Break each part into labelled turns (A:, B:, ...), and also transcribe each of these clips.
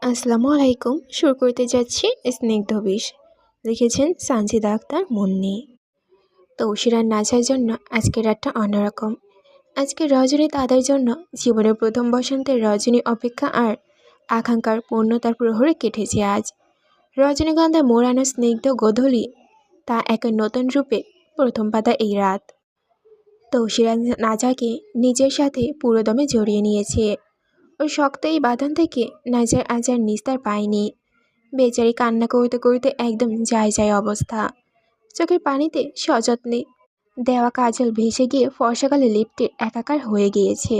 A: আসসালামু আলাইকুম। শুরু করতে যাচ্ছি স্নিগ্ধ বিষ। লিখেছেন সানজিদা আক্তার মুন্নি। তৌসির আর নাজার জন্য আজকের রাতটা অন্যরকম। আজকের রজনী তাদের জন্য জীবনের প্রথম বসন্তের রজনী অপেক্ষা আর আকাঙ্ক্ষার পূর্ণতার প্রহরে কেটেছে আজ। রজনীগন্ধা মোড়ানো স্নিগ্ধ গোধূলি তা এক নতুন রূপে প্রথম পাতা এই রাত। তৌসির আর নাজাকে নিজের সাথে পুরোদমে জড়িয়ে নিয়েছে। ওর শক্ত এই বাঁধন থেকে নাজার আজ আর নিস্তার পায়নি। বেচারি কান্না করতে করতে একদম যায় যায় অবস্থা। চোখের পানিতে সযত্নে দেওয়া কাজল ভেসে গিয়ে ফর্সাকালে লিপ্টে একাকার হয়ে গিয়েছে।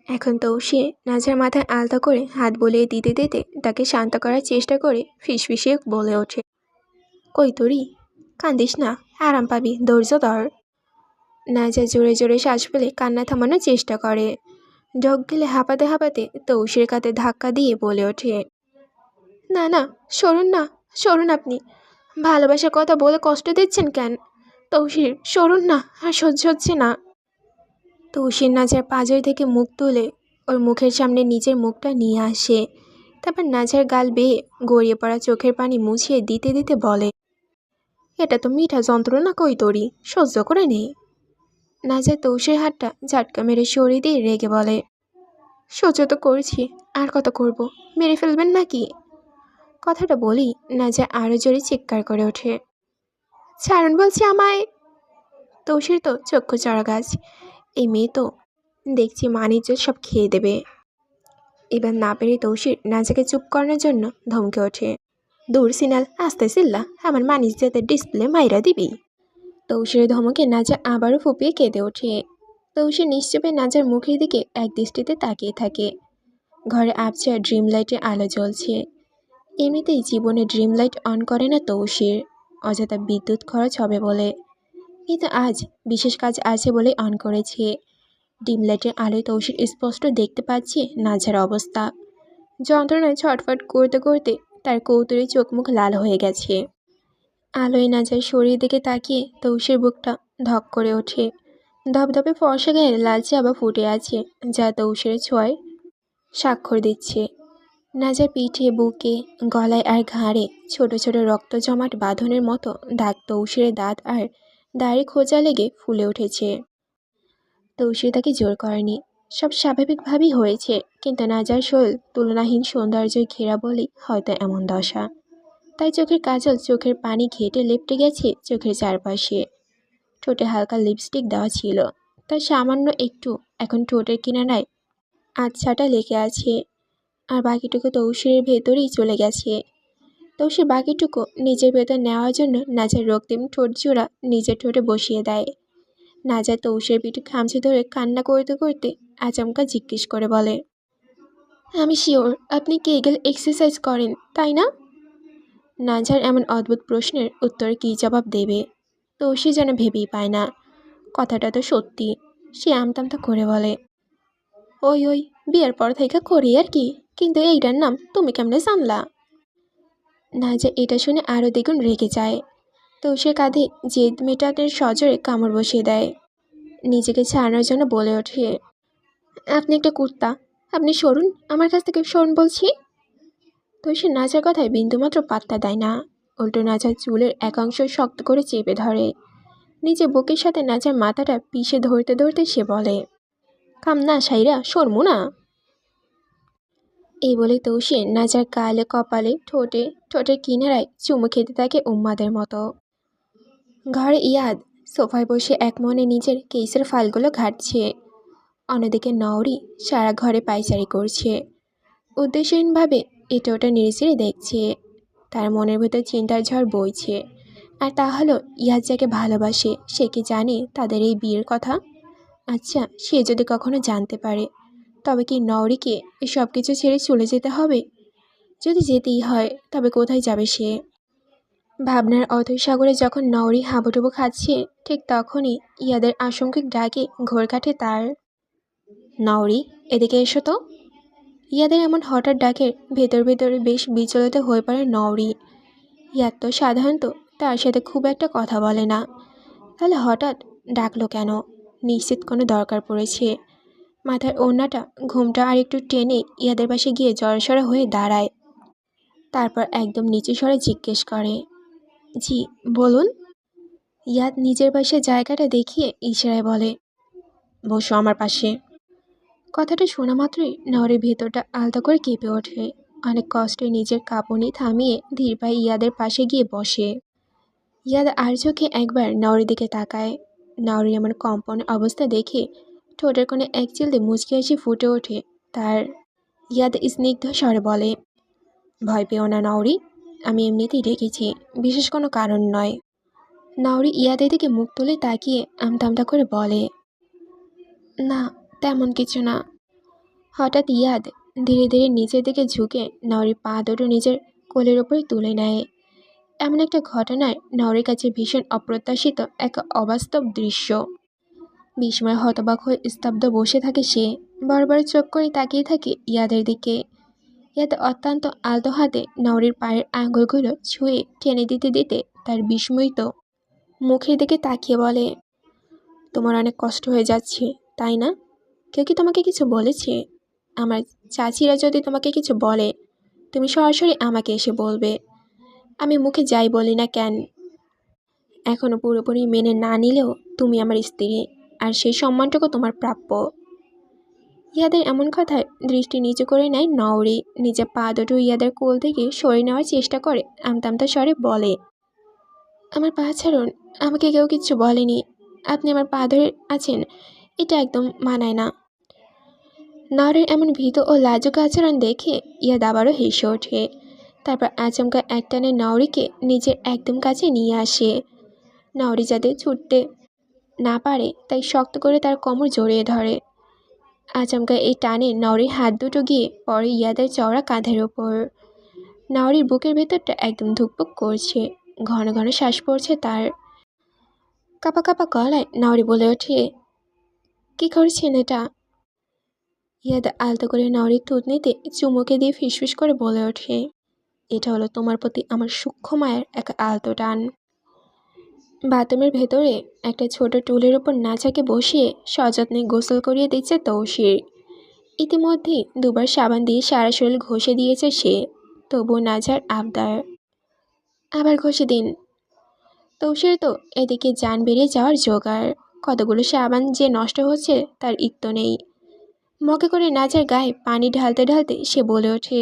A: এখন তো সে নাজার মাথায় আলতো করে হাত বুলিয়ে দিতে দিতে তাকে শান্ত করার চেষ্টা করে ফিসফিসিয়ে বলে ওঠে, কই তোরি, কান্দিস না, আরাম পাবি, ধৈর্য ধর। নাজা জোরে জোরে শ্বাস ফেলে কান্না থামানোর চেষ্টা করে। ঢোক গেলে হাঁপাতে হাঁপাতে তৌসির কাঁধে ধাক্কা দিয়ে বলে ওঠে, না না, সরুন না, সরুন আপনি। ভালোবাসার কথা বলে কষ্ট দিচ্ছেন কেন? তৌসির, সরুন না, আর সহ্য হচ্ছে না। তৌসির নাজার পাঁজর থেকে মুখ তুলে ওর মুখের সামনে নিজের মুখটা নিয়ে আসে। তারপর নাজার গাল বেয়ে গড়িয়ে পড়া চোখের পানি মুছিয়ে দিতে দিতে বলে, এটা তো মিঠা যন্ত্রণা, কই তোরি, সহ্য করে নেই। নাজার তৌসির হাতটা ঝাটকা মেরে সরিয়ে দিয়ে রেগে বলে, সহ্য তো করছি, আর কত করব, মেরে ফেলবেন নাকি? কথাটা বলি নাজা আরও জোরে চিৎকার করে ওঠে, ছাড়ুন বলছি আমায়। তৌসির তো চক্ষু চড়া গাছ, এই মেয়ে তো দেখছি মানিজ্য সব খেয়ে দেবে। এবার না পেরে তৌসির নাজাকে চুপ করানোর জন্য ধমকে ওঠে, দূর সিনাল, আস্তে চিল্লা, আমার মানিজ্যদের ডিসপ্লে মাইরা দিবি। তৌসিরের ধমকে নাজা আবারও ফুপিয়ে কেঁদে ওঠে। তৌসির নিশ্চুপে নাজার মুখের দিকে এক দৃষ্টিতে তাকিয়ে থাকে। ঘরে আবছা ড্রিম লাইটের আলো জ্বলছে। এমনিতেই জীবনে ড্রিম লাইট অন করে না তৌসির, অযথা বিদ্যুৎ খরচ হবে বলে। কিন্তু আজ বিশেষ কাজ আছে বলে অন করেছে। ডিম লাইটের আলোয় তৌসির স্পষ্ট দেখতে পাচ্ছে নাজার অবস্থা। যন্ত্রণায় ছটফট করতে করতে তার কৌতুরে চোখ মুখ লাল হয়ে গেছে। আলোয় নাজার শরীর দিকে তাকিয়ে তৌসির বুকটা ধক করে ওঠে। ধপধপে ফর্সা গায়ে লালচে আবার ফুটে আছে, যা তৌসিরের ছোঁয়ায় স্বাক্ষর দিচ্ছে। নাজার পিঠে, বুকে, গলায় আর ঘাড়ে ছোট ছোট রক্ত জমাট বাঁধনের মতো দাগ তৌসিরের দাঁত আর দাড়ি খোঁজা লেগে ফুলে উঠেছে। তৌসির তাকে জোর করেনি, সব স্বাভাবিকভাবেই হয়েছে, কিন্তু নাজার শরীর তুলনাহীন সৌন্দর্যে ঘেরা বলেই হয়তো এমন দশা। তাই চোখের কাজল চোখের পানি ঘেটে লেপটে গেছে চোখের চারপাশে। ঠোঁটে হালকা লিপস্টিক দেওয়া ছিল, তার সামান্য একটু এখন ঠোঁটের কিনারায় আচ্ছাটা লেগে আছে, আর বাকিটুকু তৌসিরের ভেতরেই চলে গেছে। তৌসির বাকিটুকু নিজের ভেতর নেওয়ার জন্য নাজার রক্তিম ঠোঁট জোড়া নিজের ঠোঁটে বসিয়ে দেয়। নাজা তৌসিরের পিঠে খামচে ধরে কান্না করতে করতে আচমকা জিজ্ঞেস করে বলে, আমি শিওর আপনি কেগেল এক্সারসাইজ করেন, তাই না? নাজার এমন অদ্ভুত প্রশ্নের উত্তরে কী জবাব দেবে তৌসির যেন ভেবেই পায় না। কথাটা তো সত্যি। সে আমতামতা করে বলে, ওই ওই বিয়ের পর থেকে করি আর কি, কিন্তু এইটার নাম তুমি কেমনে জানলা? নাজা এটা শুনে আরও দ্বিগুণ রেগে যায়। তৌসির কাঁধে জেদ মেটানোর সজোরে কামড় বসিয়ে দেয়। নিজেকে ছাড়ানোর জন্য বলে ওঠে, আপনি একটা কুত্তা, আপনি সরুন, আমার কাছ থেকে সরুন বলছি। তৌসির নাজার কথায় বিন্দুমাত্র পাত্তা দেয় না, উল্টো নাজার চুলের একাংশ শক্ত করে চেপে ধরে। নিজে বুকের সাথে নাজার মাথাটা পিষে ধরতে ধরতে সে বলে, কাম না সাইরা সরমু না। এই বলে তৌসির নাজার গালে, কপালে, ঠোঁটে, ঠোঁটের কিনারায় চুমু খেতে থাকে উম্মাদের মতো। ঘরে ইয়াদ সোফায় বসে এক মনে নিজের কেসের ফাইলগুলো ঘাটছে। অন্যদিকে নওরি সারা ঘরে পায়চারি করছে, উদ্দেশ্যহীনভাবে এটা ওটা নেড়েচেড়ে দেখছে। তার মনের ভেতর চিন্তার ঝড় বইছে। আর তা হলো, ইয়াদ যাকে ভালোবাসে সে কি জানে তাদের এই বিয়ের কথা? আচ্ছা, সে যদি কখনো জানতে পারে, তবে কি নওরিকে সব কিছু ছেড়ে চলে যেতে হবে? যদি যেতেই হয় তবে কোথায় যাবে সে? ভাবনার অথৈ সাগরে যখন নওরি হাবুডুবু খাচ্ছে, ঠিক তখনই ইয়াদের আশঙ্কিক ডাকে ঘোর কাটে তার। নওরি, এদিকে এসো তো। ইয়াদের এমন হঠাৎ ডাকের ভেতর ভেতরে বেশ বিচলিত হয়ে পড়ে নওরি। ইয়াদ তো সাধারণত তার সাথে খুব একটা কথা বলে না, তাহলে হঠাৎ ডাকলো কেন? নিশ্চিত কোনো দরকার পড়েছে। মাথার ওড়নাটা, ঘুমটা আর একটু টেনে ইয়াদের পাশে গিয়ে জড়সড় হয়ে দাঁড়ায়। তারপর একদম নিচু স্বরে জিজ্ঞেস করে, জি বলুন। ইয়াদ নিজের পাশে জায়গাটা দেখিয়ে ইশারায় বলে, বসো আমার পাশে। কথাটা শোনা মাত্রই নওরের ভেতরটা আলতো করে কেঁপে ওঠে। অনেক কষ্টে নিজের কাঁপুনি থামিয়ে ধীর পায়ে ইয়াদের পাশে গিয়ে বসে। ইয়াদ আর চোখে একবার নওরের দিকে তাকায়। নওরের এমন কম্পন অবস্থা দেখে ঠোঁটের কোণে এক চিলতে মুচকি হাসি ফুটে ওঠে তার। ইয়াদ স্নিগ্ধ স্বরে বলে, ভয় পেও না নওরি, আমি এমনিতেই রেখেছি, বিশেষ কোনো কারণ নয়। নওরি ইয়াদের দিকে মুখ তুলে তাকিয়ে আমতা আমতা করে বলে, না তেমন কিছু না। হঠাৎ ইয়াদ ধীরে ধীরে নিচের দিকে ঝুঁকে নওরির পা দুটো নিজের কোলের ওপরে তুলে নেয়। এমন একটা ঘটনায় নওরির কাছে ভীষণ অপ্রত্যাশিত এক অবাস্তব দৃশ্য। বিস্ময় হতবাক হয়ে স্তব্ধ বসে থাকে সে। বড় বড় চোখ করে তাকিয়ে থাকে ইয়াদের দিকে। ইয়াদ অত্যন্ত আলতো হাতে নওরির পায়ের আঙুলগুলো ছুঁয়ে টেনে দিতে দিতে তার বিস্ময়িত মুখের দিকে তাকিয়ে বলে, তোমার অনেক কষ্ট হয়ে যাচ্ছে তাই না? কেউ কি তোমাকে কিছু বলেছে? আমার চাচিরা যদি তোমাকে কিছু বলে তুমি সরাসরি আমাকে এসে বলবে। আমি মুখে যাই বলি না কেন, এখনও পুরোপুরি মেনে না নিলেও তুমি আমার স্ত্রী, আর সেই সম্মানটুকু তোমার প্রাপ্য। ইয়াদের এমন কথায় দৃষ্টি নিচু করে নেয় নওরি। নিজের পা দুটো ইয়াদের কোল থেকে সরে নেওয়ার চেষ্টা করে আমতা আমতা স্বরে বলে, আমার পা ছাড়ুন, আমাকে কেউ কিচ্ছু বলেনি, আপনি আমার পা ধরে আছেন, এটা একদম মানায় না। নওরের এমন ভীত ও লাজুক আচরণ দেখে ইয়াদ আবারও হেসে ওঠে। তারপর আচমকা একটানে নওরিকে নিজের একদম কাছে নিয়ে আসে। নওরি যাতে ছুটতে না পারে তাই শক্ত করে তার কোমর জড়িয়ে ধরে। আচমকা এই টানে নওরির হাত দুটো গিয়ে পরে ইয়াদের চওড়া কাঁধের ওপর। নওরির বুকের ভেতরটা একদম ধুকপুক করছে, ঘন ঘন শ্বাস পড়ছে তার। কাপা কাপা গলায় নওরি বলে ওঠে, কি করছেন এটা? ইয়াদ আলতো করে নওরির থুতনিতে চুমুকে দিয়ে ফিসফিস করে বলে ওঠে, এটা হলো তোমার প্রতি আমার সূক্ষ্ম মায়ের এক আলতো টান। বাথরুমের ভেতরে একটা ছোট টুলের ওপর নাচাকে বসিয়ে সযত্নে গোসল করিয়ে দিচ্ছে তৌসির। ইতিমধ্যেই দুবার সাবান দিয়ে সারা শরীর ঘষে দিয়েছে সে, তবুও নাজার আবদার, আবার ঘষে দিন। তৌসির তো এদিকে যান বেরিয়ে যাওয়ার জোগাড়, কতগুলো সাবান যে নষ্ট হচ্ছে তার ইত্য নেই। মগে করে নাজার গায়ে পানি ঢালতে ঢালতে সে বলে ওঠে,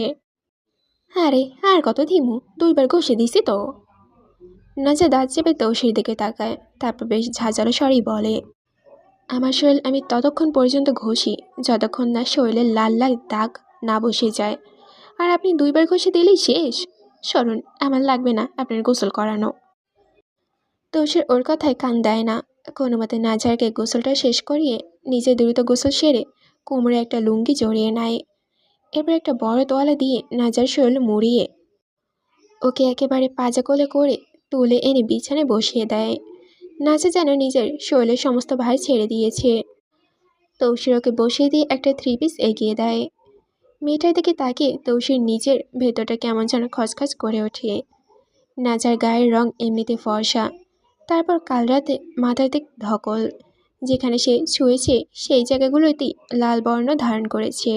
A: আরে আর কত ধিমু, দুইবার ঘষে দিছি তো। নাজা দাঁত চেপে তৌসির দিকে তাকায়, তারপর বেশ ঝাঁঝালো স্বরেই বলে, আমার শরীর আমি ততক্ষণ পর্যন্ত ঘষি যতক্ষণ না শরীরের লাল লাল দাগ না বসে যায়, আর আপনি দুইবার ঘষে দিলেই শেষ। সরুন, আমার লাগবে না আপনার গোসল করানো। তৌসির ওর কথায় কান দেয় না। কোনো মতে নাজারকে গোসলটা শেষ করিয়ে নিজে দ্রুত গোসল সেরে কোমরে একটা লুঙ্গি জড়িয়ে নেয়। এরপর একটা বড় তোয়ালা দিয়ে নাজার শরীর মুড়িয়ে ওকে একেবারে পাজা কোলে করে তুলে এনে বিছানায় বসিয়ে দেয়। নাজা যেন নিজের শরীরের সমস্ত ভার ছেড়ে দিয়েছে। তৌসির ওকে বসিয়ে দিয়ে একটা 3 পিস এগিয়ে দেয়। মেয়েটার দিকে তাকিয়ে তৌসির নিজের ভেতরটা কেমন যেন খচখচ করে ওঠে। নাজার গায়ের রং এমনিতে ফর্সা, তারপর কাল রাতে মাথার দিক ধকল, যেখানে সে ছুঁয়েছে সেই জায়গাগুলোতেই লাল বর্ণ ধারণ করেছে।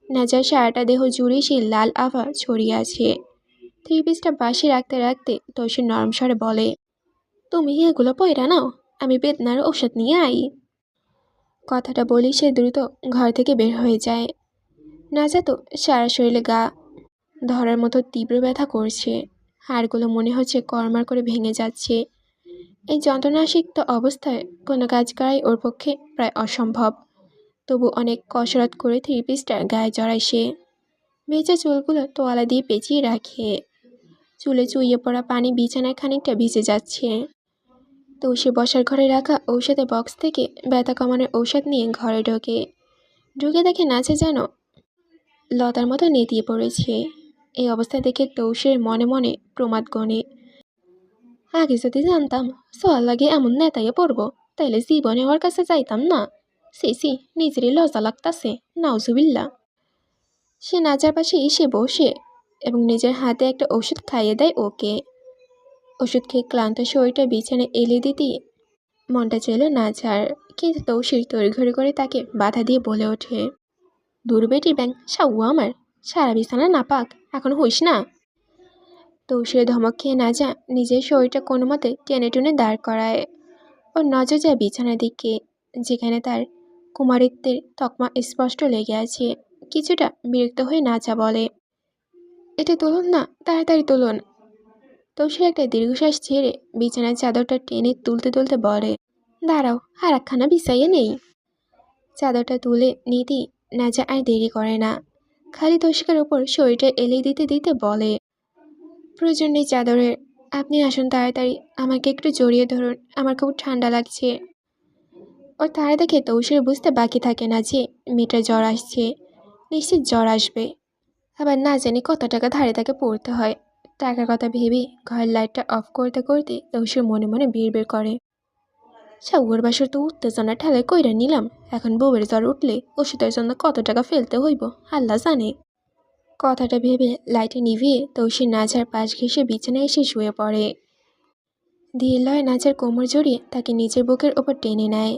A: নাজার সারাটা দেহ জুড়ে সেই লাল আভা ছড়িয়ে আছে। 3 পিসটা বাসি রাখতে রাখতে তৌসির নরম স্বরে বলে, তুমি এগুলো পয়রা নাও, আমি বেদনার ওষুধ নিয়ে আই। কথাটা বলি সে দ্রুত ঘর থেকে বের হয়ে যায়। নাজা তো সারা শরীরে গা ধরার মতো তীব্র ব্যথা করছে, হাড়গুলো মনে হচ্ছে কড়মার করে ভেঙে যাচ্ছে। এই যন্ত্রণাসিক্ত অবস্থায় কোনো কাজ করাই ওর পক্ষে প্রায় অসম্ভব। তবু অনেক কসরত করে 3 পিসটার গায়ে জড়ায় সে। ভেজা চুলগুলো তোয়ালা দিয়ে পেঁচিয়ে রাখে। চুলে চুইয়ে পড়া পানি বিছানায় খানিকটা ভিজে যাচ্ছে। তো সে বসার ঘরে রাখা ঔষধের বক্স থেকে ব্যথা কমানোর ঔষধ নিয়ে ঘরে ঢুকে দেখে নাচে যেন লতার মতো নেতিয়ে পড়েছে। এই অবস্থা দেখে তৌসির মনে মনে প্রমাদ গণে, আগে যদি জানতাম সোয়াল লাগে এমন নেতাইয়ে পড়বো তাইলে জীবনে ওর কাছে যাইতাম না। সি নিজেরই লজ্জা লাগতাছে, নাউজুবিল্লা। সে নাচার পাশে এসে বসে এবং নিজের হাতে একটা ওষুধ খাইয়ে দেয় ওকে। ওষুধ খেয়ে ক্লান্ত শরীরটা বিছানায় এলে দিতেই মনটা চাইল নাচার, কিন্তু তৌসির তড়িঘড়ি করে তাকে বাধা দিয়ে বলে ওঠে, দূর বেটির ব্যাং সাউ আমার, সারা বিছানা নাপাক, এখন হইস না। তৌসিরে ধমক খেয়ে নাজা নিজের শরীরটা কোনো মতে টেনে টুনে দাঁড় করায়। ওর নজর যায় বিছানার দিকে, যেখানে তার কুমারিত্বের তকমা স্পষ্ট লেগে আছে। কিছুটা বিরক্ত হয়ে নাজা বলে, এটা তুলুন না, তাড়াতাড়ি তুলুন। তৌসির একটা দীর্ঘশ্বাস ছেড়ে বিছানার চাদরটা টেনে তুলতে তুলতে বলে, দাঁড়াও, আর একখানা বিছাইয়ে নেই। চাদরটা তুলে নিতেই নাজা আর দেরি করে না, খালি তৌসিকের ওপর শরীরটা এলিয়ে দিতে দিতে বলে, প্রয়োজন নেই চাদরের, আপনি আসুন তাড়াতাড়ি, আমাকে একটু জড়িয়ে ধরুন, আমার খুব ঠান্ডা লাগছে। ওর তাড়া দেখে তৌসির বুঝতে বাকি থাকে না যে মেয়েটার জ্বর আসছে, নিশ্চিত জ্বর আসবে। আবার না জানি কত টাকা ধারে তাকে পড়তে হয়। টাকার কথা ভেবে ঘরের লাইটটা অফ করতে করতে তৌসির মনে মনে বিড়বিড় করে, সাউয়ার বাসর তো উত্তেজনা ঠেলে কইরা নিলাম, এখন বউয়ের জ্বর উঠলে ওষুধের জন্য কত টাকা ফেলতে হইব আল্লাহ জানে। কথাটা ভেবে লাইটে নিভিয়ে তৌসির নাজার পাশ ঘেঁষে বিছানায় এসে শুয়ে পড়ে। ধীর লয়ে নাজার কোমর জড়িয়ে তাকে নিজের বুকের ওপর টেনে নেয়।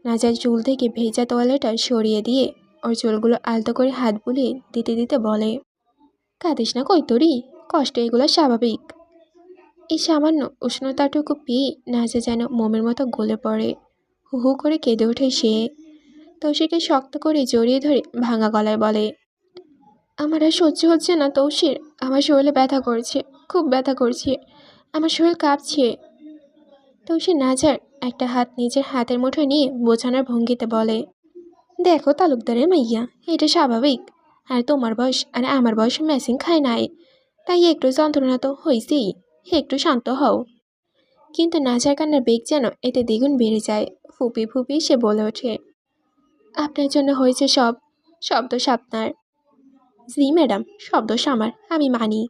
A: নাজার চুল থেকে ভেজা তোয়ালেটা সরিয়ে দিয়ে ওর চুলগুলো আলতো করে হাত বুলিয়ে দিতে দিতে বলে, কাঁদিস না কৈতরি, কষ্ট এগুলো স্বাভাবিক। এই সামান্য উষ্ণতাটুকু পেয়ে নাজা যেন মোমের মতো গলে পড়ে। হু হু করে কেঁদে ওঠে সে। তৌসিরকে শক্ত করে জড়িয়ে ধরে ভাঙা গলায় বলে, আমার আর সহ্য হচ্ছে না তৌসির, আমার শরীরে ব্যথা করছে, খুব ব্যথা করছে, আমার শরীর কাঁপছে। তৌসির নাজার একটা হাত নিজের হাতের মুঠোয় নিয়ে বোঝানোর ভঙ্গিতে বলে, দেখো তালুকদারের মাইয়া, এটা স্বাভাবিক, আর তোমার বয়স আর আমার বয়স ম্যাচিং খায় নাই, তাই একটু যন্ত্রণা তো হয়েছেই, একটু শান্ত হও। কিন্তু নাজার কান্নার বেগ যেন এতে দ্বিগুণ বেড়ে যায়। ফুপি ফুপি সে বলে ওঠে, আপনার জন্য হয়েছে সব, সব দোষ আপনার। জি ম্যাডাম, সব দোষ আমার, আমি মানি।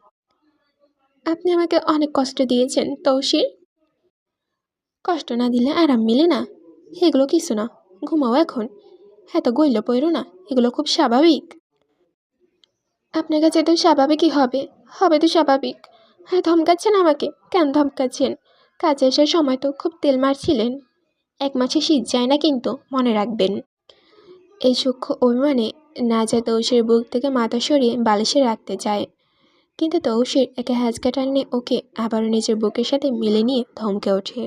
A: আপনি আমাকে অনেক কষ্ট দিয়েছেন তৌসির। কষ্ট না দিলে আরাম মিলে না, এগুলো কিছু না, ঘুমাও এখন, এত গইল পড়ো না, এগুলো খুব স্বাভাবিক। আপনার কাছে তো স্বাভাবিকই হবে, হবে তো স্বাভাবিক। হ্যাঁ, ধমকাচ্ছেন আমাকে, কেন ধমকাচ্ছেন? কাজে আসার সময় তো খুব তেল মারছিলেন। 1 মাসে শীত যায় না কিন্তু, মনে রাখবেন। এই সূক্ষ্ম অভিমানে নাজা তৌসির বুক থেকে মাথা সরিয়ে বালিশে রাখতে চায়, কিন্তু তৌসির একে হ্যাঁচকা টানে ওকে আবারও নিজের বুকের সাথে মিলে নিয়ে ধমকে ওঠে,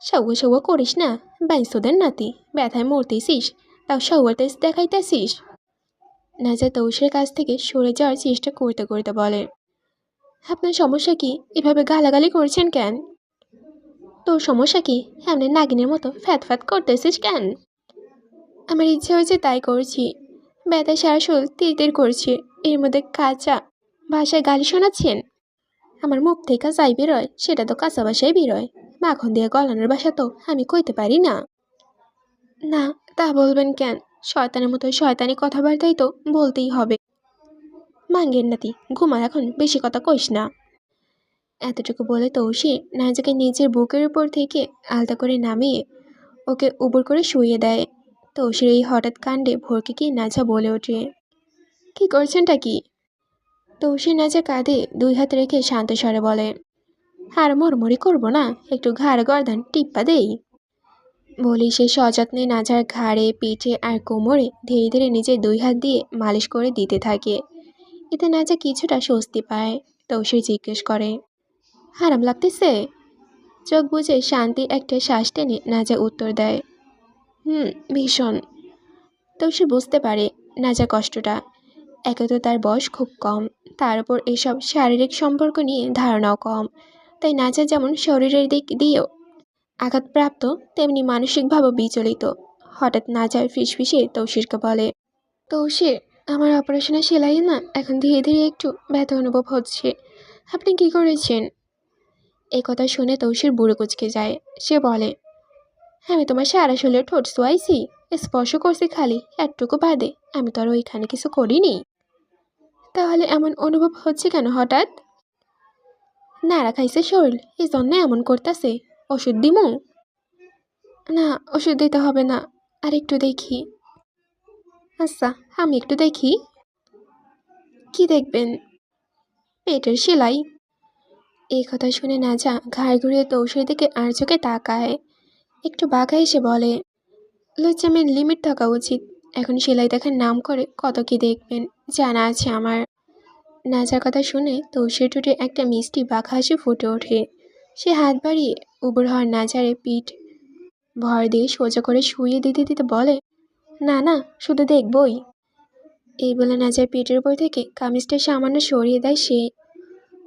A: সৌয়া সৌয়া করিস না, বাইসোদের নাতি, ব্যথায় মরতেছিস, তাও সৌয়ার তেজ দেখাইতেছিস। নাজা তৌসির কাছ থেকে সরে যাওয়ার চেষ্টা করতে করতে বলে, আপনার সমস্যা কি, এভাবে গালাগালি করছেন কেন? তোর সমস্যা কি, এমনি নাগিনের মতো ফ্যাত ফ্যাত করতেছিস কেন? আমার ইচ্ছে হয়েছে তাই করছি, ব্যথায় সারা শরীর তীর তীর করছে, এর মধ্যে কাঁচা ভাষায় গালি শোনাচ্ছেন। আমার মুখ থেকে যাই বেরোয় সেটা তো কাঁচা ভাষায় বেরোয়, মাখন দিয়ে গলানোর ভাষা তো আমি কইতে পারি না। না, তা বলবেন কেন, শয়তানের মতো শয়তানি কথাবার্তাই তো বলতেই হবে। মাঙ্গের নাতি, ঘুমা এখন, বেশি কথা কইস না। এতটুকু বলে তৌসির নাজাকে নিজের বুকের উপর থেকে আলতা করে নামিয়ে ওকে উবুর করে শুইয়ে দেয়। তৌসির এই হঠাৎ কাণ্ডে ভরকে গিয়ে নাজা বলে ওঠে, কি করছেনটা কি? তৌসির নাজা কাঁধে 2 হাত রেখে শান্ত স্বরে বলে, আর মরমরি করবো না, একটু ঘাড় গর্দান টিপ্পা দেই। বলি সে সযত্নে নাজার ঘাড়ে, পিঠে আর কোমরে ধীরে ধীরে নিজের 2 হাত দিয়ে মালিশ করে দিতে থাকে। এতে নাজা কিছুটা স্বস্তি পায়। তৌসির জিজ্ঞেস করে, আরাম লাগতেছে? চোখ বুজে শান্তির একটা শ্বাস টেনে নাজা উত্তর দেয়, ভীষণ। তৌসির বুঝতে পারে নাজা কষ্টটা। একে তো তার বয়স খুব কম, তার উপর এসব শারীরিক সম্পর্ক নিয়ে ধারণাও কম, তাই নাজা যেমন শরীরের দিক দিয়েও আঘাতপ্রাপ্ত, তেমনি মানসিকভাবে বিচলিত। হঠাৎ নাজার ফিসফিসে তৌসিরকে বলে, তৌসির, আমার অপারেশনের সেলাই না এখন ধীরে ধীরে একটু ব্যথা অনুভব হচ্ছে, আপনি কি করেছেন? এই কথা শুনে তৌসির বুড়ো কুচকে যায়। সে বলে, আমি তোমার সারা শরীরে ঠোঁট ছোঁয়াইছি, স্পর্শ করছি খালি, একটুকু বাদে, আমি তো আর ওইখানে কিছু করিনি। তাহলে এমন অনুভব হচ্ছে কেন হঠাৎ? নাড়া খাইছে শরীর, এই জন্য এমন করতেছে, ওষুধ দিমু? না, ওষুধ দিতে হবে না, আর একটু দেখি। আচ্ছা, আমি একটু দেখি। কি দেখবেন? পেটের সেলাই। এই কথা শুনে নাজা ঘাড় ঘুরিয়ে তৌসির দিকে আর চোখে তাকায়। একটু বাঁকা এসে বলে, লজ্জামের লিমিট থাকা উচিত, এখন সেলাই দেখার নাম করে কত কি দেখবেন, জানা আছে আমার। নাজার কথা শুনে তৌসির ঠোঁটে একটা মিষ্টি বাঁকা হাসি ফুটে ওঠে। সে হাত বাড়িয়ে উবুর হওয়ার নাজারে পিঠ ভর দিয়ে সোজা করে শুইয়ে দিতে দিতে বলে, না না, শুধু দেখবই। এই বলে নাজার পেটের উপর থেকে কামিজটা সামান্য সরিয়ে দেয় সে।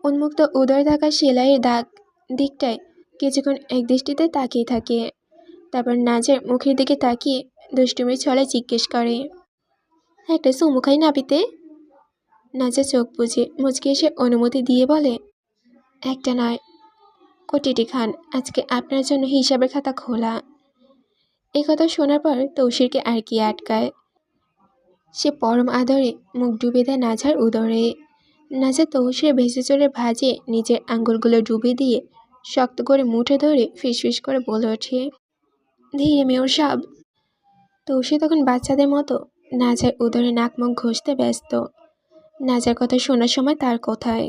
A: উন্মুক্ত উদর থাকা সেলাইয়ের দাগ দিকটায় কিছুক্ষণ একদৃষ্টিতে তাকিয়ে থাকে। তারপর নাজার মুখের দিকে তাকিয়ে দুষ্টুমির ছলে জিজ্ঞেস করে, একটা চুমু খাই নাবিতে? নাজা চোখ বুজে মুচকে এসে অনুমতি দিয়ে বলে, একটা নয়, কোটিটি খান, আজকে আপনার জন্য হিসাবের খাতা খোলা। এই কথা শোনার পর তৌসিরকে আর কি আটকায়। সে পরম আদরে মুখ ডুবে দেয় নাজার উদরে। নাজা তৌসির ভেসে চলে ভাজে নিজের আঙ্গুলগুলো ডুবে দিয়ে শক্ত করে মুঠে ধরে ফিসফিস করে বলে ওঠে, ধীরে মেয়র সাব। তৌসি তখন বাচ্চাদের মতো নাজার উদরে নাক মুখ ঘষতে ব্যস্ত। নাজার কথা শোনার সময় তার কোথায়।